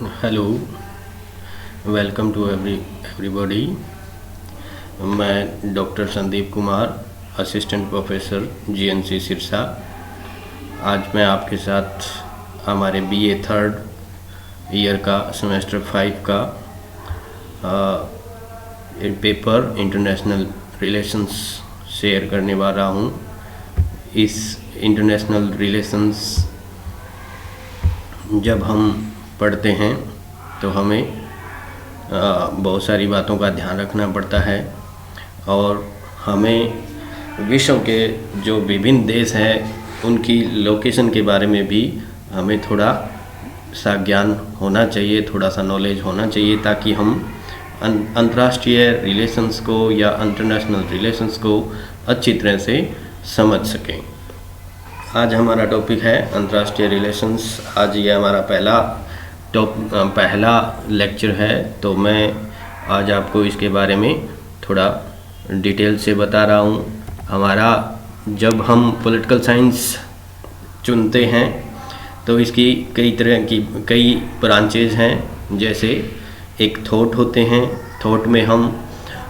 Hello, welcome to everybody. मैं doctor Sandeep Kumar, assistant professor GNC Sirsa. आज मैं आपके साथ हमारे बीए थर्ड ईयर का सेमेस्टर 5 का पेपर इंटरनेशनल रिलेशंस शेयर करने वाला हूँ। इस इंटरनेशनल रिलेशंस जब हम पढ़ते हैं तो हमें बहुत सारी बातों का ध्यान रखना पड़ता है और हमें विश्व के जो विभिन्न देश हैं उनकी लोकेशन के बारे में भी हमें थोड़ा सा ज्ञान होना चाहिए, थोड़ा सा नॉलेज होना चाहिए, ताकि हम अंतर्राष्ट्रीय रिलेशंस को या इंटरनेशनल रिलेशंस को अच्छी तरह से समझ सकें। आज हमारा टॉपिक है अंतर्राष्ट्रीय रिलेशंस। आज ये हमारा पहला लेक्चर है, तो मैं आज आपको इसके बारे में थोड़ा डिटेल से बता रहा हूँ। हमारा जब हम पॉलिटिकल साइंस चुनते हैं तो इसकी कई ब्रांचेज हैं। जैसे एक थॉट होते हैं, थॉट में हम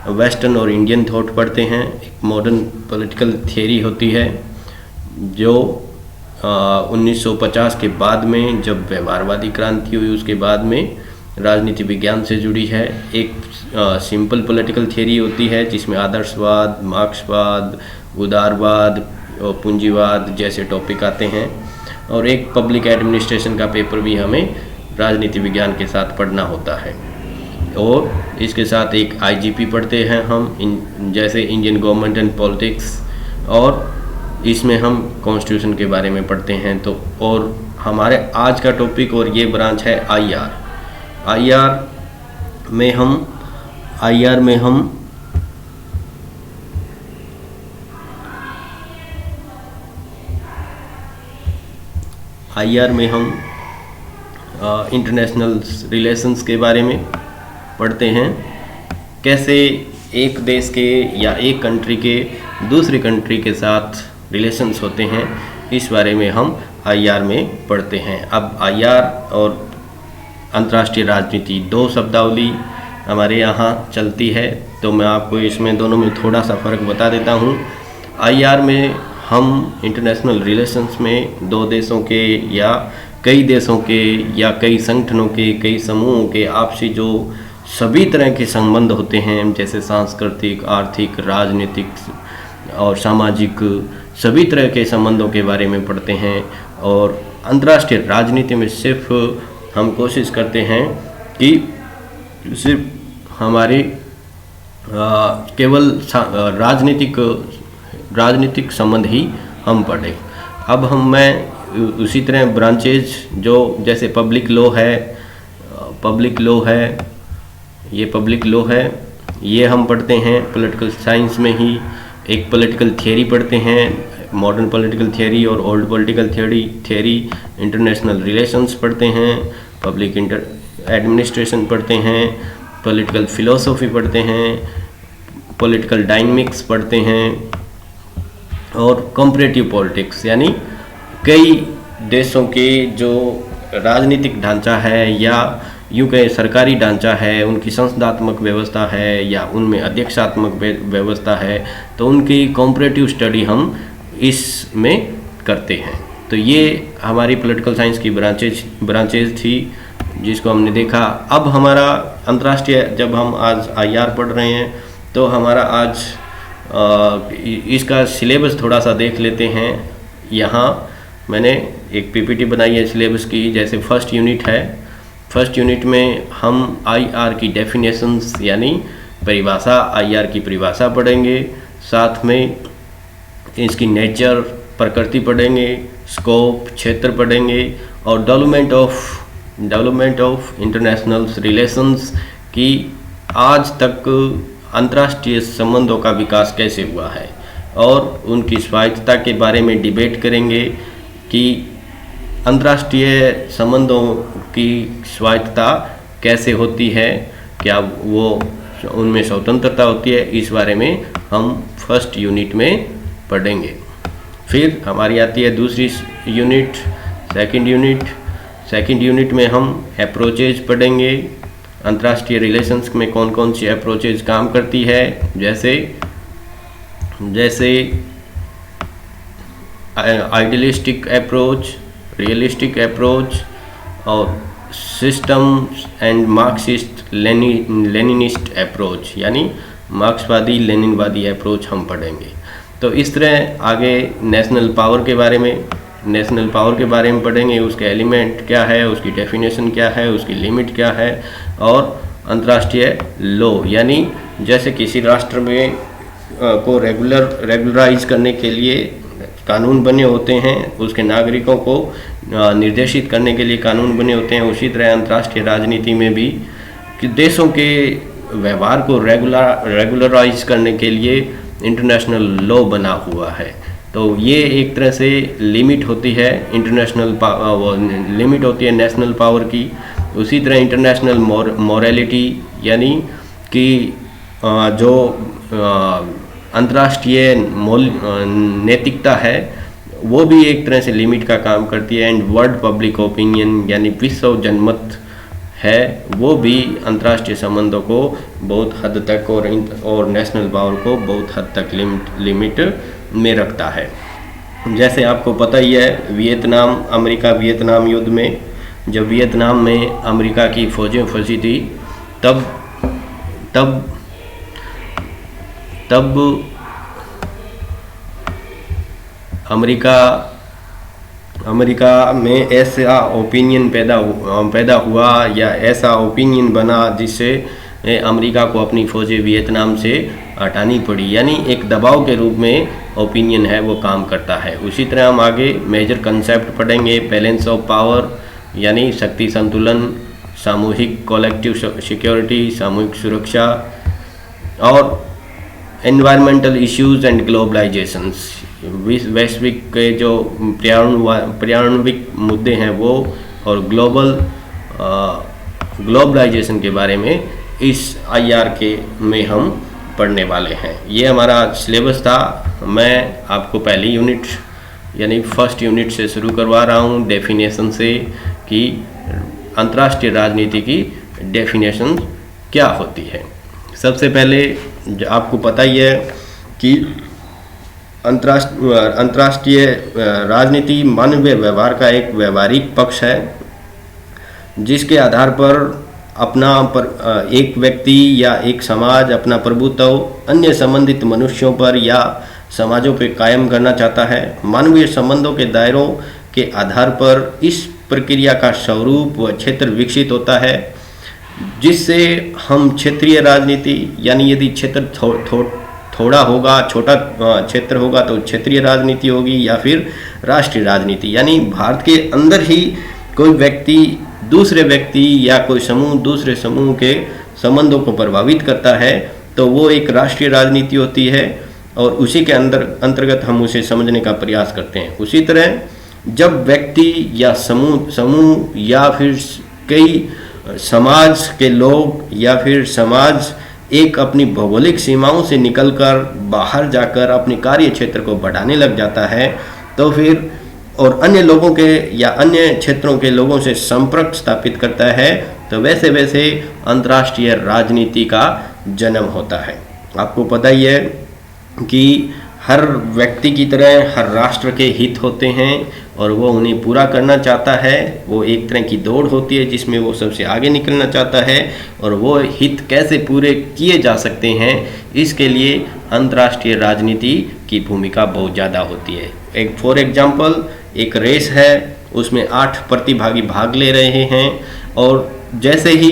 वेस्टर्न और इंडियन थॉट पढ़ते हैं। एक मॉडर्न पॉलिटिकल थियरी होती है जो 1950 के बाद में, जब व्यवहारवादी क्रांति हुई, उसके बाद में राजनीति विज्ञान से जुड़ी है। एक सिंपल पॉलिटिकल थियरी होती है जिसमें आदर्शवाद, मार्क्सवाद, उदारवाद और पूंजीवाद जैसे टॉपिक आते हैं। और एक पब्लिक एडमिनिस्ट्रेशन का पेपर भी हमें राजनीति विज्ञान के साथ पढ़ना होता है। और इसके साथ एक आईजीपी पढ़ते हैं हम, जैसे इंडियन गवर्नमेंट एंड पॉलिटिक्स, और इसमें हम कॉन्स्टिट्यूशन के बारे में पढ़ते हैं। तो और हमारे आज का टॉपिक और ये ब्रांच है आईआर। आईआर में हम इंटरनेशनल रिलेशंस के बारे में पढ़ते हैं। कैसे एक देश के या एक कंट्री के दूसरे कंट्री के साथ रिलेशंस होते हैं, इस बारे में हम आईआर में पढ़ते हैं। अब आईआर और अंतर्राष्ट्रीय राजनीति दो शब्दावली हमारे यहाँ चलती है, तो मैं आपको इसमें दोनों में थोड़ा सा फ़र्क बता देता हूँ। आईआर में हम इंटरनेशनल रिलेशंस में दो देशों के या कई देशों के या कई संगठनों के, कई समूहों के आपसी जो सभी तरह के संबंध होते हैं, जैसे सांस्कृतिक, आर्थिक, राजनीतिक और सामाजिक, सभी तरह के संबंधों के बारे में पढ़ते हैं। और अंतर्राष्ट्रीय राजनीति में सिर्फ हम कोशिश करते हैं कि सिर्फ हमारे केवल राजनीतिक संबंध ही हम पढ़ें। अब मैं उसी तरह ब्रांचेज जो जैसे पब्लिक लॉ है, ये पब्लिक लॉ है, ये हम पढ़ते हैं पॉलिटिकल साइंस में ही। एक पॉलिटिकल थियरी पढ़ते हैं, मॉडर्न पॉलिटिकल थियरी और old political theory. International relations पढ़ते हैं, पब्लिक एडमिनिस्ट्रेशन पढ़ते हैं, पॉलिटिकल फिलोसफी पढ़ते हैं, पॉलिटिकल डायनेमिक्स पढ़ते हैं, और कंपैरेटिव पॉलिटिक्स, यानी कई देशों के जो राजनीतिक ढांचा है या यूँ कहें सरकारी ढांचा है, उनकी संसदात्मक व्यवस्था है या उनमें अध्यक्षात्मक व्यवस्था है, तो उनकी कॉम्परेटिव स्टडी हम इसमें करते हैं। तो ये हमारी पॉलिटिकल साइंस की ब्रांचेज थी जिसको हमने देखा। अब हमारा अंतर्राष्ट्रीय, जब हम आज आईआर पढ़ रहे हैं तो हमारा आज इसका सिलेबस थोड़ा सा देख लेते हैं। यहाँ मैंने एक पीपीटी बनाई है सिलेबस की। जैसे फर्स्ट यूनिट है, फर्स्ट यूनिट में हम आईआर की डेफिनेशंस यानी परिभाषा, आईआर की परिभाषा पढ़ेंगे। साथ में इसकी नेचर, प्रकृति पढ़ेंगे, स्कोप, क्षेत्र पढ़ेंगे, और डेवलपमेंट ऑफ इंटरनेशनल रिलेशंस की आज तक अंतर्राष्ट्रीय संबंधों का विकास कैसे हुआ है, और उनकी स्वायत्तता के बारे में डिबेट करेंगे कि अंतर्राष्ट्रीय संबंधों की स्वायत्तता कैसे होती है, क्या वो उनमें स्वतंत्रता होती है, इस बारे में हम फर्स्ट यूनिट में पढ़ेंगे। फिर हमारी आती है दूसरी unit, second unit. Second unit में हम अप्रोचेज पढ़ेंगे, अंतर्राष्ट्रीय रिलेशंस में कौन कौन सी अप्रोचेज काम करती है, जैसे आइडियलिस्टिक अप्रोच, रियलिस्टिक अप्रोच और system and Marxist Leninist approach, यानी मार्क्सवादी लेनिनवादी अप्रोच हम पढ़ेंगे। तो इस तरह आगे नेशनल पावर के बारे में पढ़ेंगे, उसके एलिमेंट क्या है, उसकी डेफिनेशन क्या है, उसकी लिमिट क्या है, और अंतर्राष्ट्रीय लॉ, यानी जैसे किसी राष्ट्र में को रेगुलराइज करने के लिए कानून बने होते हैं, उसके नागरिकों को निर्देशित करने के लिए कानून बने होते हैं, उसी तरह अंतर्राष्ट्रीय राजनीति में भी कि देशों के व्यवहार को रेगुलराइज करने के लिए इंटरनेशनल लॉ बना हुआ है। तो ये एक तरह से लिमिट होती है लिमिट होती है नेशनल पावर की। उसी तरह इंटरनेशनल मॉरलिटी, यानी कि जो अंतर्राष्ट्रीय नैतिकता है वो भी एक तरह से लिमिट का काम करती है। एंड वर्ल्ड पब्लिक ओपिनियन, यानी विश्व जनमत है, वो भी अंतर्राष्ट्रीय संबंधों को बहुत हद तक और नेशनल पावर को बहुत हद तक लिमिट में रखता है। जैसे आपको पता ही है, अमेरिका वियतनाम युद्ध में जब वियतनाम में अमेरिका की फौजें फंसी थी, तब अमेरिका में ऐसा ओपिनियन पैदा हुआ या ऐसा ओपिनियन बना जिससे अमेरिका को अपनी फौजें वियतनाम से हटानी पड़ी, यानी एक दबाव के रूप में ओपिनियन है वो काम करता है। उसी तरह हम आगे मेजर कंसेप्ट पढ़ेंगे, बैलेंस ऑफ पावर, यानी शक्ति संतुलन, सामूहिक कलेक्टिव सिक्योरिटी, सामूहिक सुरक्षा, और एनवायरमेंटल इश्यूज एंड ग्लोबलाइजेशंस, वैश्विक के जो पर्यावरणिक मुद्दे हैं वो, और ग्लोबलाइजेशन के बारे में इस IR के में हम पढ़ने वाले हैं। ये हमारा सिलेबस था। मैं आपको पहली यूनिट यानी फर्स्ट यूनिट से शुरू करवा रहा हूँ, डेफिनेशन से, कि अंतर्राष्ट्रीय राजनीति की डेफिनेशन क्या होती है। सबसे पहले आपको पता ही है कि अंतर्राष्ट्रीय राजनीति मानवीय व्यवहार का एक व्यवहारिक पक्ष है, जिसके आधार पर एक व्यक्ति या एक समाज अपना प्रभुत्व अन्य संबंधित मनुष्यों पर या समाजों पर कायम करना चाहता है। मानवीय संबंधों के दायरों के आधार पर इस प्रक्रिया का स्वरूप व क्षेत्र विकसित होता है, जिससे हम क्षेत्रीय राजनीति, यानी यदि क्षेत्र थोड़ा होगा, छोटा क्षेत्र होगा तो क्षेत्रीय राजनीति होगी, या फिर राष्ट्रीय राजनीति, यानी भारत के अंदर ही कोई व्यक्ति दूसरे व्यक्ति या कोई समूह दूसरे समूह के संबंधों को प्रभावित करता है तो वो एक राष्ट्रीय राजनीति होती है, और उसी के अंतर्गत हम उसे समझने का प्रयास करते हैं। उसी तरह जब व्यक्ति या समूह या फिर कई समाज के लोग या फिर समाज एक अपनी भौगोलिक सीमाओं से निकलकर बाहर जाकर अपने कार्य क्षेत्र को बढ़ाने लग जाता है, तो फिर और अन्य लोगों के या अन्य क्षेत्रों के लोगों से संपर्क स्थापित करता है, तो वैसे वैसे अंतर्राष्ट्रीय राजनीति का जन्म होता है। आपको पता ही है कि हर व्यक्ति की तरह हर राष्ट्र के हित होते हैं और वो उन्हें पूरा करना चाहता है। वो एक तरह की दौड़ होती है जिसमें वो सबसे आगे निकलना चाहता है, और वो हित कैसे पूरे किए जा सकते हैं, इसके लिए अंतर्राष्ट्रीय राजनीति की भूमिका बहुत ज़्यादा होती है। फॉर एग्जाम्पल एक रेस है, उसमें 8 प्रतिभागी भाग ले रहे हैं, और जैसे ही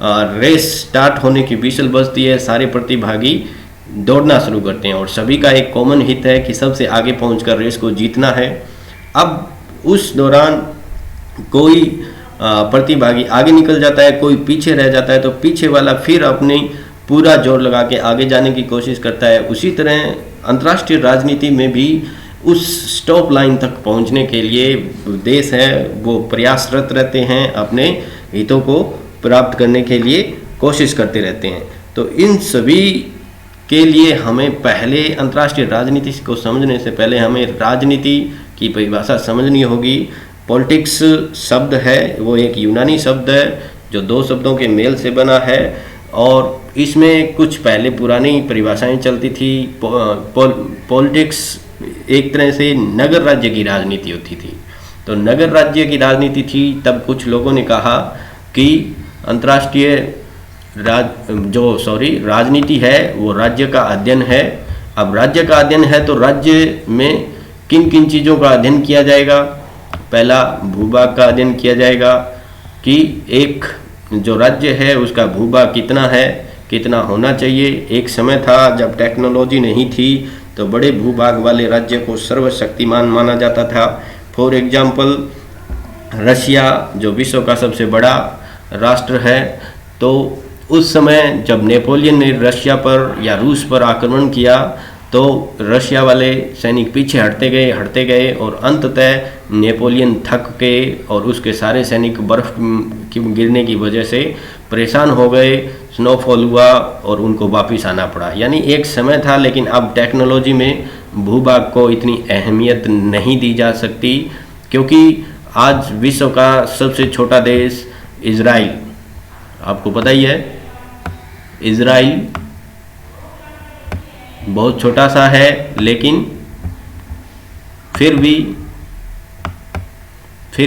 रेस स्टार्ट होने की विसल बजती है, सारे प्रतिभागी दौड़ना शुरू करते हैं, और सभी का एक कॉमन हित है कि सबसे आगे पहुंचकर रेस को जीतना है। अब उस दौरान कोई प्रतिभागी आगे निकल जाता है, कोई पीछे रह जाता है, तो पीछे वाला फिर अपनी पूरा जोर लगा के आगे जाने की कोशिश करता है। उसी तरह अंतर्राष्ट्रीय राजनीति में भी उस स्टॉप लाइन तक पहुंचने के लिए देश है वो प्रयासरत रहते हैं, अपने हितों को प्राप्त करने के लिए कोशिश करते रहते हैं। तो इन सभी के लिए हमें पहले अंतर्राष्ट्रीय राजनीति को समझने से पहले हमें राजनीति की परिभाषा समझनी होगी। पॉलिटिक्स शब्द है वो एक यूनानी शब्द है जो दो शब्दों के मेल से बना है, और इसमें कुछ पहले पुरानी परिभाषाएं चलती थी। पॉलिटिक्स एक तरह से नगर राज्य की राजनीति होती थी। तो नगर राज्य की राजनीति थी, तब कुछ लोगों ने कहा कि अंतर्राष्ट्रीय राजनीति है वो राज्य का अध्ययन है। अब राज्य का अध्ययन है तो राज्य में किन किन चीज़ों का अध्ययन किया जाएगा। पहला भूभाग का अध्ययन किया जाएगा कि एक जो राज्य है उसका भूभाग कितना है, कितना होना चाहिए। एक समय था जब टेक्नोलॉजी नहीं थी तो बड़े भूभाग वाले राज्य को सर्वशक्तिमान माना जाता था। फॉर एग्जाम्पल रशिया जो विश्व का सबसे बड़ा राष्ट्र है, तो उस समय जब नेपोलियन ने रशिया पर या रूस पर आक्रमण किया तो रशिया वाले सैनिक पीछे हटते गए और अंततः नेपोलियन थक के और उसके सारे सैनिक बर्फ की गिरने की वजह से परेशान हो गए, स्नोफॉल हुआ और उनको वापस आना पड़ा। यानी एक समय था, लेकिन अब टेक्नोलॉजी में भूभाग को इतनी अहमियत नहीं दी जा सकती, क्योंकि आज विश्व का सबसे छोटा देश इजराइल, आपको पता ही है इजराइल बहुत छोटा सा है, लेकिन फिर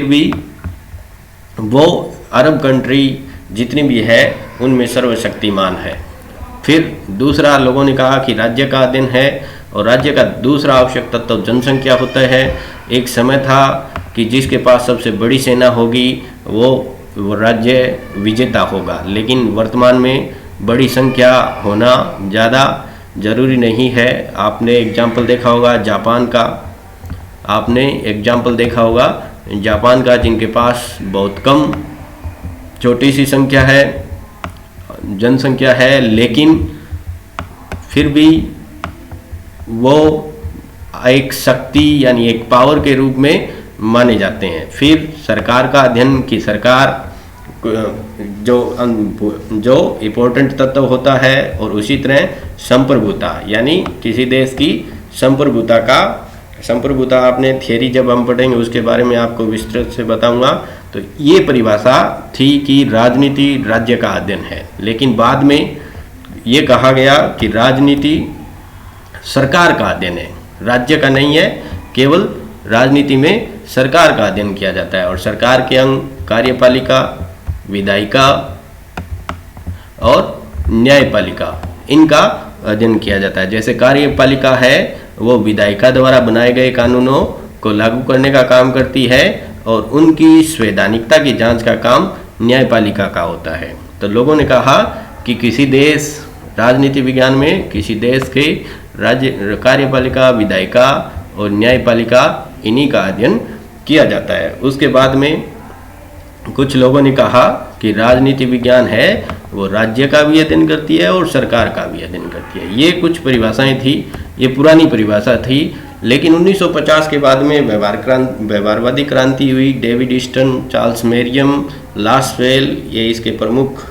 भी वो अरब कंट्री जितनी भी है उनमें सर्वशक्तिमान है। फिर दूसरा लोगों ने कहा कि राज्य का अध्ययन है, और राज्य का दूसरा आवश्यक तत्व जनसंख्या होता है। एक समय था कि जिसके पास सबसे बड़ी सेना होगी वो राज्य विजेता होगा, लेकिन वर्तमान में बड़ी संख्या होना ज़्यादा ज़रूरी नहीं है। आपने एग्जाम्पल देखा होगा जापान का, जिनके पास बहुत कम छोटी सी संख्या है, जनसंख्या है, लेकिन फिर भी वो एक शक्ति यानी एक पावर के रूप में माने जाते हैं। फिर सरकार का अध्ययन की सरकार जो इम्पोर्टेंट तत्व होता है, और उसी तरह संप्रभुता यानी किसी देश की संप्रभुता आपने थियरी जब हम पढ़ेंगे उसके बारे में आपको विस्तृत से बताऊंगा। तो ये परिभाषा थी कि राजनीति राज्य का अध्ययन है, लेकिन बाद में ये कहा गया कि राजनीति सरकार का अध्ययन है, राज्य का नहीं है। केवल राजनीति में सरकार का अध्ययन किया जाता है, और सरकार के अंग कार्यपालिका, विधायिका और न्यायपालिका, इनका अध्ययन किया जाता है। जैसे कार्यपालिका है वो विधायिका द्वारा बनाए गए कानूनों को लागू करने का काम करती है, और उनकी संवैधानिकता की जांच का काम न्यायपालिका का होता है। तो लोगों ने कहा कि किसी देश राजनीति विज्ञान में किसी देश के राज्य कार्यपालिका, विधायिका और न्यायपालिका इन्हीं का अध्ययन किया जाता है। उसके बाद में कुछ लोगों ने कहा कि राजनीति विज्ञान है वो राज्य का भी अध्ययन करती है और सरकार का भी अध्ययन करती है। ये कुछ परिभाषाएं थी, ये पुरानी परिभाषा थी, लेकिन 1950 के बाद में व्यवहारवादी क्रांति हुई। David Easton, Charles Merriam, Lasswell, ये इसके प्रमुख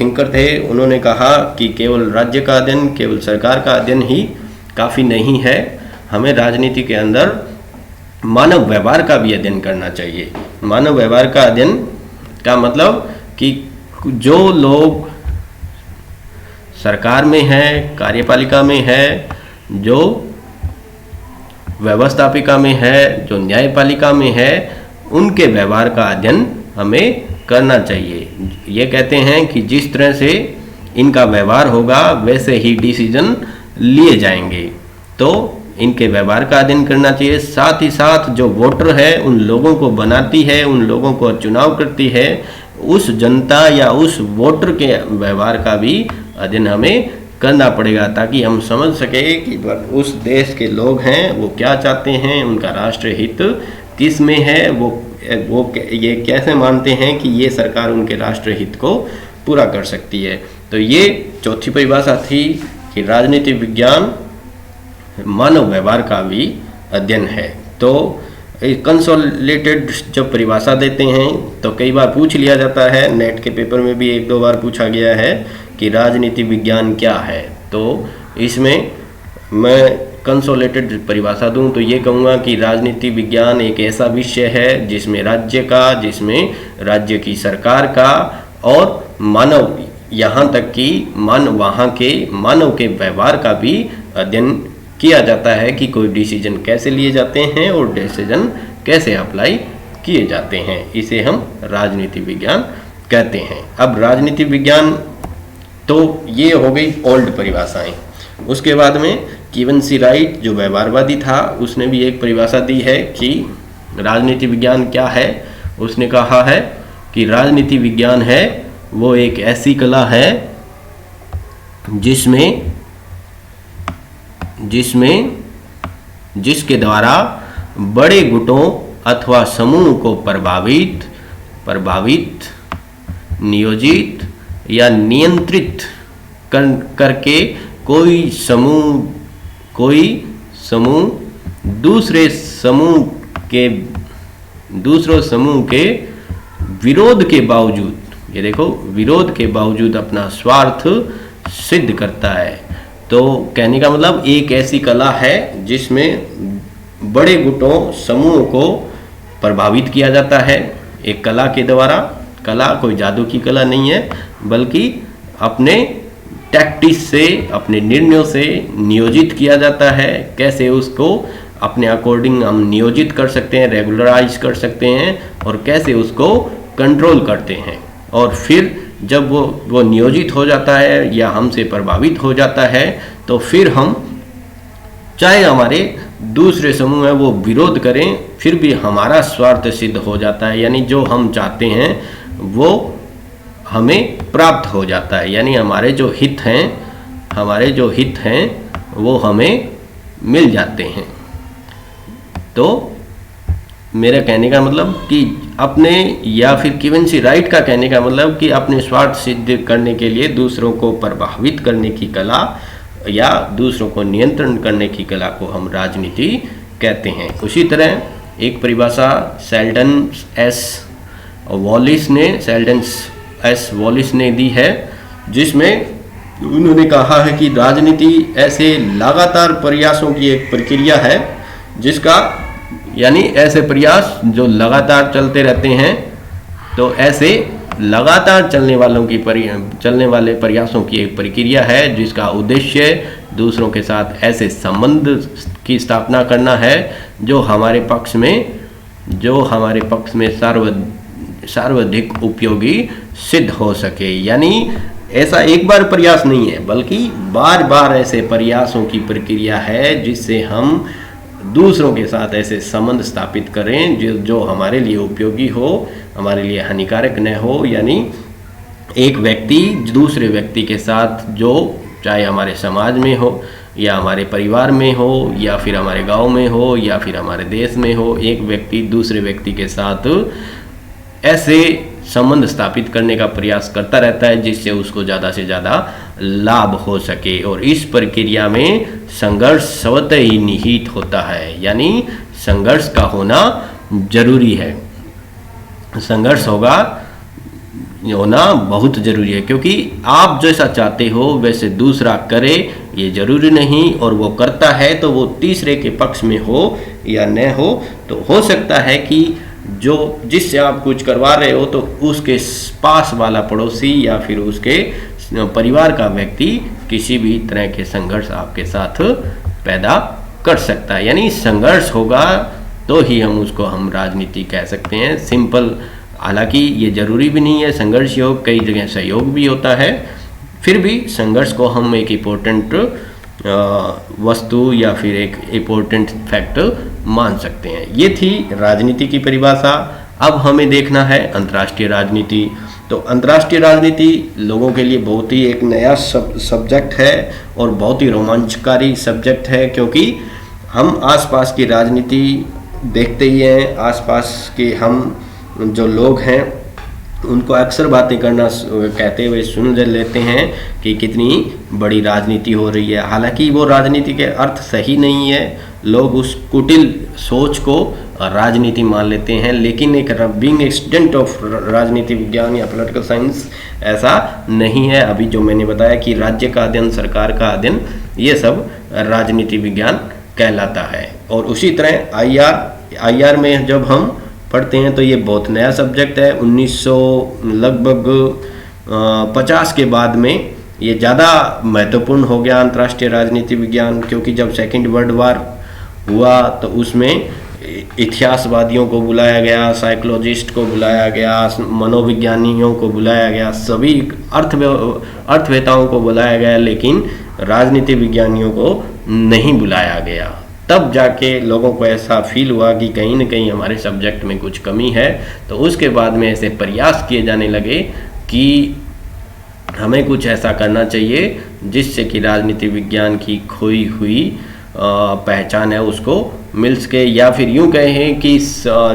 थिंकर थे। उन्होंने कहा कि केवल राज्य का अध्ययन, केवल सरकार का अध्ययन ही काफ़ी नहीं है, हमें राजनीति के अंदर मानव व्यवहार का भी अध्ययन करना चाहिए। मानव व्यवहार का अध्ययन का मतलब कि जो लोग सरकार में है, कार्यपालिका में है, जो व्यवस्थापिका में है, जो न्यायपालिका में है, उनके व्यवहार का अध्ययन हमें करना चाहिए। ये कहते हैं कि जिस तरह से इनका व्यवहार होगा वैसे ही डिसीजन लिए जाएंगे, तो इनके व्यवहार का अध्ययन करना चाहिए। साथ ही साथ जो वोटर है उन लोगों को बनाती है, उन लोगों को चुनाव करती है, उस जनता या उस वोटर के व्यवहार का भी अध्ययन हमें करना पड़ेगा, ताकि हम समझ सके कि उस देश के लोग हैं वो क्या चाहते हैं, उनका राष्ट्रीय हित किस में है, वो ये कैसे मानते हैं कि ये सरकार उनके राष्ट्रीय हित को पूरा कर सकती है। तो ये चौथी परिभाषा थी कि राजनीति विज्ञान मानव व्यवहार का भी अध्ययन है। तो कंसोलिडेटेड जब परिभाषा देते हैं तो कई बार पूछ लिया जाता है, नेट के पेपर में भी एक दो बार पूछा गया है कि राजनीति विज्ञान क्या है। तो इसमें मैं कंसोलिडेटेड परिभाषा दूं तो ये कहूँगा कि राजनीति विज्ञान एक ऐसा विषय है जिसमें जिसमें राज्य की सरकार का और मानव, यहाँ तक कि मानव के व्यवहार का भी अध्ययन किया जाता है कि कोई डिसीजन कैसे लिए जाते हैं और डिसीजन कैसे अप्लाई किए जाते हैं। इसे हम राजनीति विज्ञान कहते हैं। अब राजनीति विज्ञान तो ये हो गई ओल्ड परिभाषाएं। उसके बाद में कीवन सी राइट जो व्यवहारवादी था उसने भी एक परिभाषा दी है कि राजनीति विज्ञान क्या है। उसने कहा है कि राजनीति विज्ञान है वो एक ऐसी कला है जिसके द्वारा बड़े गुटों अथवा समूह को प्रभावित, नियोजित या नियंत्रित करके कोई समूह दूसरे समूह के विरोध के बावजूद, ये देखो, विरोध के बावजूद अपना स्वार्थ सिद्ध करता है। तो कहने का मतलब एक ऐसी कला है जिसमें बड़े गुटों समूह को प्रभावित किया जाता है एक कला के द्वारा। कला कोई जादू की कला नहीं है, बल्कि अपने टैक्टिस से, अपने निर्णयों से नियोजित किया जाता है। कैसे उसको अपने अकॉर्डिंग हम नियोजित कर सकते हैं, रेगुलराइज कर सकते हैं, और कैसे उसको कंट्रोल करते हैं। और फिर जब वो नियोजित हो जाता है या हमसे प्रभावित हो जाता है तो फिर हम, चाहे हमारे दूसरे समूह है वो विरोध करें, फिर भी हमारा स्वार्थ सिद्ध हो जाता है। यानी जो हम चाहते हैं वो हमें प्राप्त हो जाता है। यानी हमारे जो हित हैं वो हमें मिल जाते हैं। तो मेरा कहने का मतलब कि अपने, या फिर कीवन सी राइट का कहने का मतलब कि अपने स्वार्थ सिद्ध करने के लिए दूसरों को प्रभावित करने की कला या दूसरों को नियंत्रण करने की कला को हम राजनीति कहते हैं। उसी तरह एक परिभाषा शेल्डन एस वॉलिस ने दी है, जिसमें उन्होंने कहा है कि राजनीति ऐसे लगातार प्रयासों की एक प्रक्रिया है जिसका, यानी ऐसे प्रयास जो लगातार चलते रहते हैं। तो ऐसे लगातार चलने वाले प्रयासों की एक प्रक्रिया है जिसका उद्देश्य दूसरों के साथ ऐसे संबंध की स्थापना करना है जो हमारे पक्ष में सर्वाधिक उपयोगी सिद्ध हो सके। यानी ऐसा एक बार प्रयास नहीं है, बल्कि बार बार ऐसे प्रयासों की प्रक्रिया है जिससे हम दूसरों के साथ ऐसे संबंध स्थापित करें जो हमारे लिए उपयोगी हो, हमारे लिए हानिकारक न हो। यानी एक व्यक्ति दूसरे व्यक्ति के साथ, जो चाहे हमारे समाज में हो या हमारे परिवार में हो या फिर हमारे गांव में हो या फिर हमारे देश में हो, एक व्यक्ति दूसरे व्यक्ति के साथ ऐसे संबंध स्थापित करने का प्रयास करता रहता है जिससे उसको ज़्यादा से ज़्यादा लाभ हो सके। और इस प्रक्रिया में संघर्ष स्वतः ही निहित होता है। यानी संघर्ष का होना जरूरी है, संघर्ष होना बहुत जरूरी है, क्योंकि आप जैसा चाहते हो वैसे दूसरा करे ये जरूरी नहीं, और वो करता है तो वो तीसरे के पक्ष में हो या न हो। तो हो सकता है कि जिससे आप कुछ करवा रहे हो तो उसके पास वाला पड़ोसी या फिर उसके परिवार का व्यक्ति किसी भी तरह के संघर्ष आपके साथ पैदा कर सकता है। यानी संघर्ष होगा तो ही हम राजनीति कह सकते हैं। सिंपल, हालांकि ये जरूरी भी नहीं है, संघर्ष योग कई जगह सहयोग भी होता है, फिर भी संघर्ष को हम एक इम्पोर्टेंट वस्तु या फिर एक इम्पोर्टेंट फैक्टर मान सकते हैं। ये थी राजनीति की परिभाषा। अब हमें देखना है अंतर्राष्ट्रीय राजनीति। तो अंतर्राष्ट्रीय राजनीति लोगों के लिए बहुत ही एक नया सब्जेक्ट है और बहुत ही रोमांचकारी सब्जेक्ट है, क्योंकि हम आसपास की राजनीति देखते ही हैं। आसपास के हम जो लोग हैं उनको अक्सर बातें करना कहते हुए सुन लेते हैं कि कितनी बड़ी राजनीति हो रही है। हालांकि वो राजनीति के अर्थ सही नहीं है, लोग उस कुटिल सोच को राजनीति मान लेते हैं, लेकिन एक बीइंग ए स्टूडेंट ऑफ राजनीति विज्ञान या पॉलिटिकल साइंस ऐसा नहीं है। अभी जो मैंने बताया कि राज्य का अध्ययन, सरकार का अध्ययन, ये सब राजनीति विज्ञान कहलाता है। और उसी तरह आईआर में जब हम पढ़ते हैं तो ये बहुत नया सब्जेक्ट है। 1900 लगभग 50 के बाद में ये ज़्यादा महत्वपूर्ण हो गया अंतर्राष्ट्रीय राजनीति विज्ञान, क्योंकि जब सेकेंड वर्ल्ड वार हुआ तो उसमें इतिहासवादियों को बुलाया गया, साइकोलॉजिस्ट को बुलाया गया, मनोविज्ञानियों को बुलाया गया, सभी अर्थवेताओं को बुलाया गया, लेकिन राजनीति विज्ञानियों को नहीं बुलाया गया। तब जाके लोगों को ऐसा फील हुआ कि कहीं न कहीं हमारे सब्जेक्ट में कुछ कमी है। तो उसके बाद में ऐसे प्रयास किए जाने लगे कि हमें कुछ ऐसा करना चाहिए जिससे कि राजनीति विज्ञान की खोई हुई पहचान है उसको मिल सके। या फिर यूँ कहें कि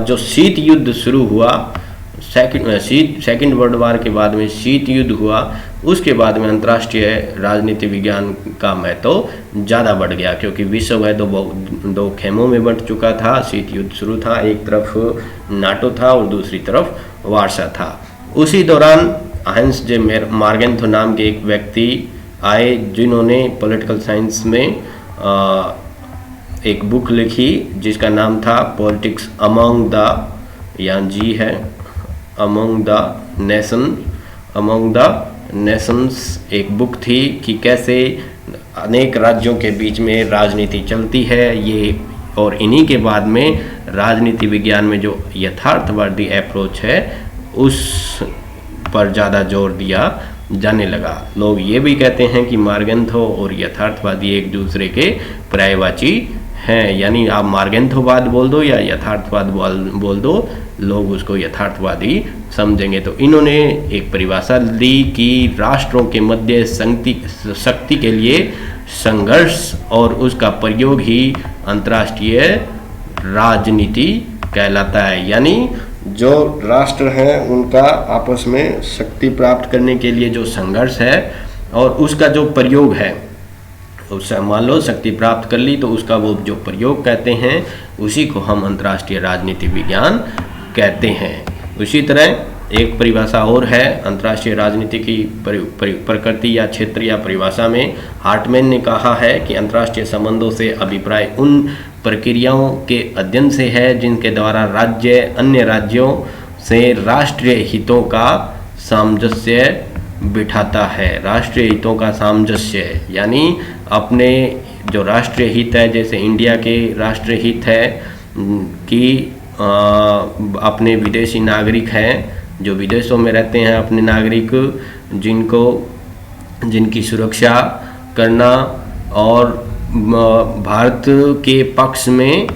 जो शीत युद्ध शुरू हुआ, सेकेंड वर्ल्ड वार के बाद में शीत युद्ध हुआ, उसके बाद में अंतर्राष्ट्रीय राजनीति विज्ञान का महत्व ज़्यादा बढ़ गया, क्योंकि विश्व है दो खेमों में बंट चुका था। शीत युद्ध शुरू था, एक तरफ नाटो था और दूसरी तरफ वार्सा था। उसी दौरान हांस जे मार्गेंथो नाम के एक व्यक्ति आए जिन्होंने पॉलिटिकल साइंस में एक बुक लिखी जिसका नाम था पॉलिटिक्स अमंग द, या जी है अमंग द नेशंस एक बुक थी कि कैसे अनेक राज्यों के बीच में राजनीति चलती है ये। और इन्हीं के बाद में राजनीति विज्ञान में जो यथार्थवादी अप्रोच है उस पर ज़्यादा जोर दिया जाने लगा। लोग ये भी कहते हैं कि मार्गेंथो और यथार्थवादी एक दूसरे के पर्यायवाची हैं, यानी आप मार्गेंथोवाद बोल दो या यथार्थवाद बोल दो, लोग उसको यथार्थवादी समझेंगे। तो इन्होंने एक परिभाषा दी कि राष्ट्रों के मध्य शक्ति के लिए संघर्ष और उसका प्रयोग ही अंतर्राष्ट्रीय राजनीति कहलाता है। यानी जो राष्ट्र हैं उनका आपस में शक्ति प्राप्त करने के लिए जो संघर्ष है और उसका जो प्रयोग है, उससे मान लो शक्ति प्राप्त कर ली तो उसका वो जो प्रयोग कहते हैं उसी को हम अंतर्राष्ट्रीय राजनीति विज्ञान कहते हैं। उसी तरह एक परिभाषा और है अंतर्राष्ट्रीय राजनीति की प्रकृति या क्षेत्र या परिभाषा में। हार्टमैन ने कहा है कि अंतर्राष्ट्रीय संबंधों से अभिप्राय उन प्रक्रियाओं के अध्ययन से है जिनके द्वारा राज्य अन्य राज्यों से राष्ट्रीय हितों का सामंजस्य बिठाता है। राष्ट्रीय हितों का सामंजस्य यानी अपने जो राष्ट्रीय हित है, जैसे इंडिया के राष्ट्रीय हित है कि अपने विदेशी नागरिक हैं जो विदेशों में रहते हैं, अपने नागरिक जिनकी सुरक्षा करना, और भारत के पक्ष में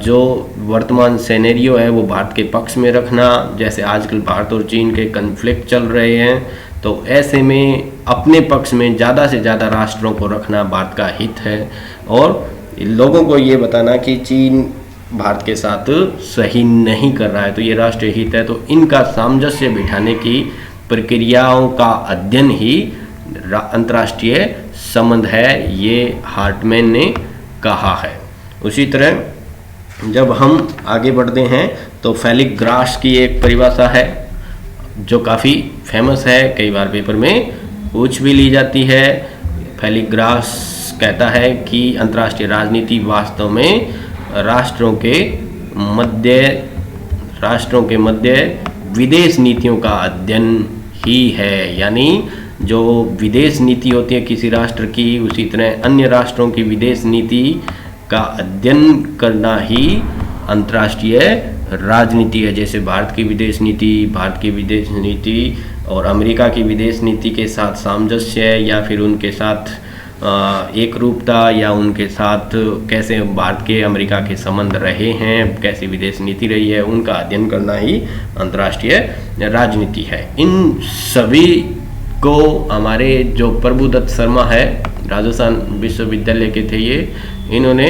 जो वर्तमान सिनेरियो है वो भारत के पक्ष में रखना। जैसे आजकल भारत और चीन के कन्फ्लिक्ट चल रहे हैं, तो ऐसे में अपने पक्ष में ज़्यादा से ज़्यादा राष्ट्रों को रखना भारत का हित है। और लोगों को ये बताना कि चीन भारत के साथ सही नहीं कर रहा है, तो ये राष्ट्रीय हित है। तो इनका सामंजस्य बिठाने की प्रक्रियाओं का अध्ययन ही अंतर्राष्ट्रीय संबंध है, ये हार्टमैन ने कहा है। उसी तरह जब हम आगे बढ़ते हैं तो फेलिक्स ग्रास की एक परिभाषा है जो काफ़ी फेमस है, कई बार पेपर में पूछ भी ली जाती है। फेलिक्स ग्रास कहता है कि अंतर्राष्ट्रीय राजनीति वास्तव में राष्ट्रों के मध्य विदेश नीतियों का अध्ययन ही है। यानी जो विदेश नीति होती है किसी राष्ट्र की, उसी तरह अन्य राष्ट्रों की विदेश नीति का अध्ययन करना ही अंतर्राष्ट्रीय राजनीति है। जैसे भारत की विदेश नीति और अमेरिका की विदेश नीति के साथ सामंजस्य या फिर उनके साथ एक रूपता या उनके साथ कैसे भारत के अमेरिका के संबंध रहे हैं, कैसी विदेश नीति रही है, उनका अध्ययन करना ही अंतर्राष्ट्रीय राजनीति है। इन सभी को हमारे जो प्रभुदत्त शर्मा है, राजस्थान विश्वविद्यालय के थे ये, इन्होंने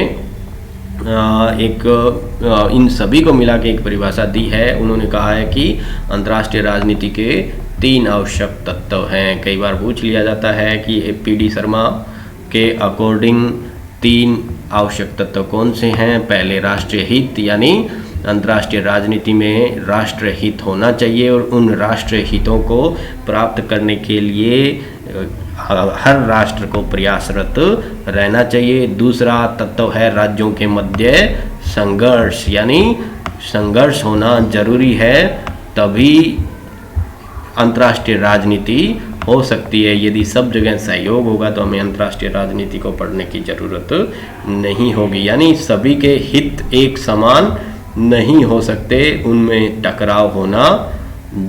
इन सभी को मिला के एक परिभाषा दी है। उन्होंने कहा है कि अंतर्राष्ट्रीय राजनीति के 3 आवश्यक तत्व हैं। कई बार पूछ लिया जाता है कि पीडी शर्मा के अकॉर्डिंग 3 आवश्यक तत्व कौन से हैं। पहले राष्ट्रीय हित, यानी अंतर्राष्ट्रीय राजनीति में राष्ट्रीय हित होना चाहिए और उन राष्ट्रीय हितों को प्राप्त करने के लिए हर राष्ट्र को प्रयासरत रहना चाहिए। दूसरा तत्व है राज्यों के मध्य संघर्ष, यानी संघर्ष होना जरूरी है, तभी अंतर्राष्ट्रीय राजनीति हो सकती है। यदि सब जगह सहयोग होगा तो हमें अंतर्राष्ट्रीय राजनीति को पढ़ने की ज़रूरत नहीं होगी। यानी सभी के हित एक समान नहीं हो सकते, उनमें टकराव होना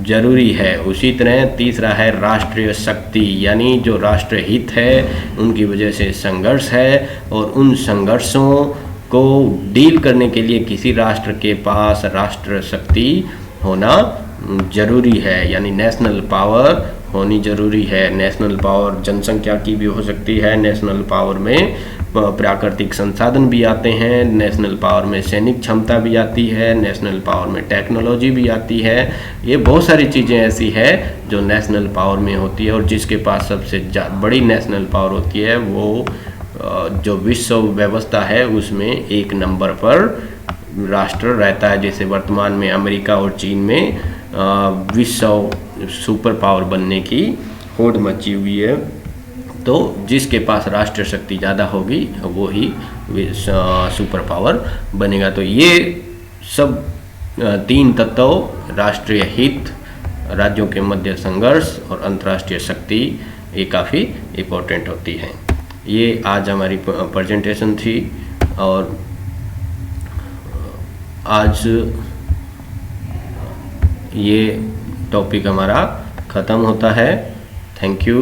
जरूरी है। उसी तरह तीसरा है राष्ट्रीय शक्ति, यानी जो राष्ट्रीय हित है उनकी वजह से संघर्ष है, और उन संघर्षों को डील करने के लिए किसी राष्ट्र के पास राष्ट्रीय शक्ति होना जरूरी है, यानी नेशनल पावर होनी जरूरी है। नेशनल पावर जनसंख्या की भी हो सकती है, नेशनल पावर में प्राकृतिक संसाधन भी आते हैं, नेशनल पावर में सैनिक क्षमता भी आती है, नेशनल पावर में टेक्नोलॉजी भी आती है। ये बहुत सारी चीज़ें ऐसी है जो नेशनल पावर में होती है, और जिसके पास सबसे बड़ी नेशनल पावर होती है वो जो विश्व व्यवस्था है उसमें एक नंबर पर राष्ट्र रहता है। जैसे वर्तमान में अमेरिका और चीन में विश्व सुपर पावर बनने की होड़ मची हुई है, तो जिसके पास राष्ट्रीय शक्ति ज़्यादा होगी वो ही सुपर पावर बनेगा। तो ये सब तीन तत्व, राष्ट्रीय हित, राज्यों के मध्य संघर्ष और अंतर्राष्ट्रीय शक्ति, ये काफ़ी इम्पोर्टेंट होती हैं। ये आज हमारी प्रेजेंटेशन थी, और आज ये टॉपिक हमारा ख़त्म होता है। Thank you.